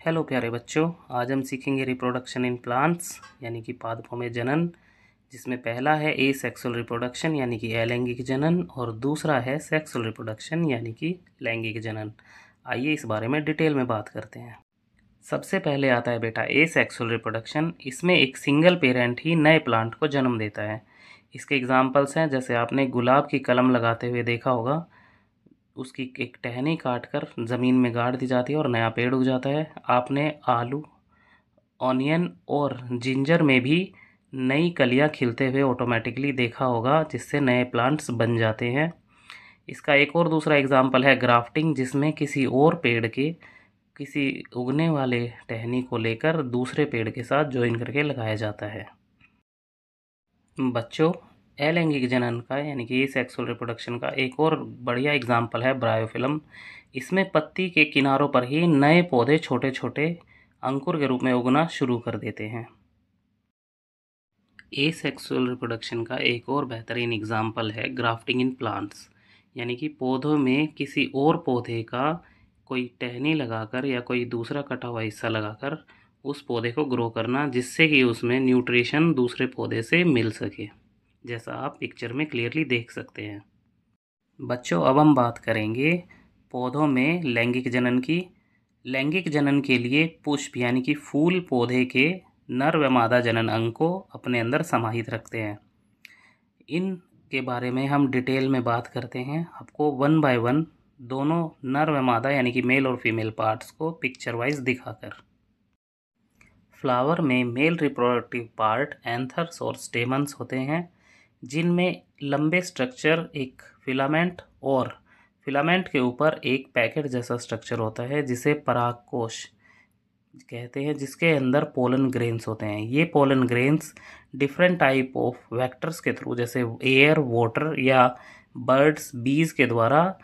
Hello प्यारे बच्चों, आज हम सीखेंगे रिप्रोडक्शन इन प्लांट्स यानी कि पादपों में जनन, जिसमें पहला है ए सेक्सुअल रिप्रोडक्शन यानी कि अलैंगिक जनन और दूसरा है सेक्सुअल रिप्रोडक्शन यानी कि लैंगिक जनन। आइए इस बारे में डिटेल में बात करते हैं। सबसे पहले आता है बेटा ए सेक्सुअल रिप्रोडक्शन। इसमें एक सिंगल पेरेंट ही नए प्लांट को जन्म देता है। इसके एग्जाम्पल्स हैं, जैसे आपने गुलाब की कलम लगाते हुए देखा होगा, उसकी एक टहनी काट कर ज़मीन में गाड़ दी जाती है और नया पेड़ उग जाता है। आपने आलू, ऑनियन और जिंजर में भी नई कलियां खिलते हुए ऑटोमेटिकली देखा होगा, जिससे नए प्लांट्स बन जाते हैं। इसका एक और दूसरा एग्जाम्पल है ग्राफ्टिंग, जिसमें किसी और पेड़ के किसी उगने वाले टहनी को लेकर दूसरे पेड़ के साथ ज्वाइन करके लगाया जाता है। बच्चों, अलैंगिक जनन का यानी कि सेक्सुअल रिप्रोडक्शन का एक और बढ़िया एग्जाम्पल है ब्रायोफिल्म। इसमें पत्ती के किनारों पर ही नए पौधे छोटे छोटे अंकुर के रूप में उगना शुरू कर देते हैं। एसेक्सुअल रिप्रोडक्शन का एक और बेहतरीन एग्जाम्पल है ग्राफ्टिंग इन प्लांट्स, यानी कि पौधों में किसी और पौधे का कोई टहनी लगाकर या कोई दूसरा कटा हुआ हिस्सा लगाकर उस पौधे को ग्रो करना, जिससे कि उसमें न्यूट्रिशन दूसरे पौधे से मिल सके, जैसा आप पिक्चर में क्लियरली देख सकते हैं। बच्चों, अब हम बात करेंगे पौधों में लैंगिक जनन की। लैंगिक जनन के लिए पुष्प यानी कि फूल पौधे के नर व मादा जनन अंग को अपने अंदर समाहित रखते हैं। इन के बारे में हम डिटेल में बात करते हैं, आपको वन बाय वन दोनों नर व मादा यानी कि मेल और फीमेल पार्ट्स को पिक्चर वाइज दिखाकर। फ्लावर में मेल रिप्रोडक्टिव पार्ट एंथर्स और स्टेमन्स होते हैं, जिनमें लंबे स्ट्रक्चर एक फिलामेंट और फिलामेंट के ऊपर एक पैकेट जैसा स्ट्रक्चर होता है, जिसे परागकोश कहते हैं, जिसके अंदर पोलन ग्रेन्स होते हैं। ये pollen grains different type of vectors के थ्रू, जैसे एयर, वाटर या बर्ड्स, बीज के द्वारा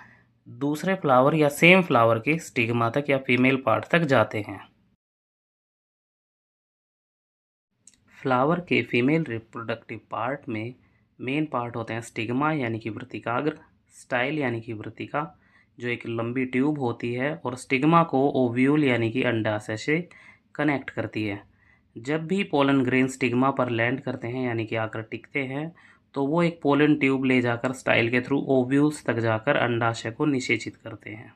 दूसरे फ्लावर या सेम फ्लावर के स्टिग्मा तक या फीमेल पार्ट तक जाते हैं। फ्लावर के फीमेल रिप्रोडक्टिव पार्ट में मेन पार्ट होते हैं स्टिग्मा यानी कि वृत्तिकाग्र, स्टाइल यानी कि वृत्तिका जो एक लंबी ट्यूब होती है और स्टिग्मा को ओव्यूल यानी कि अंडाशय से कनेक्ट करती है। जब भी पोलन ग्रेन स्टिग्मा पर लैंड करते हैं यानी कि आकर टिकते हैं, तो वो एक पोलन ट्यूब ले जाकर स्टाइल के थ्रू ओव्यूल्स तक जाकर अंडाशय को निषेचित करते हैं।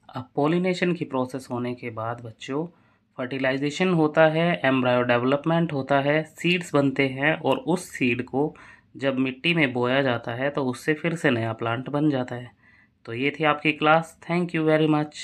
अब पॉलिनेशन की प्रोसेस होने के बाद बच्चों फर्टिलाइजेशन होता है, एम्ब्रायो डेवलपमेंट होता है, सीड्स बनते हैं और उस सीड को जब मिट्टी में बोया जाता है तो उससे फिर से नया प्लांट बन जाता है। तो ये थी आपकी class. Thank you very much.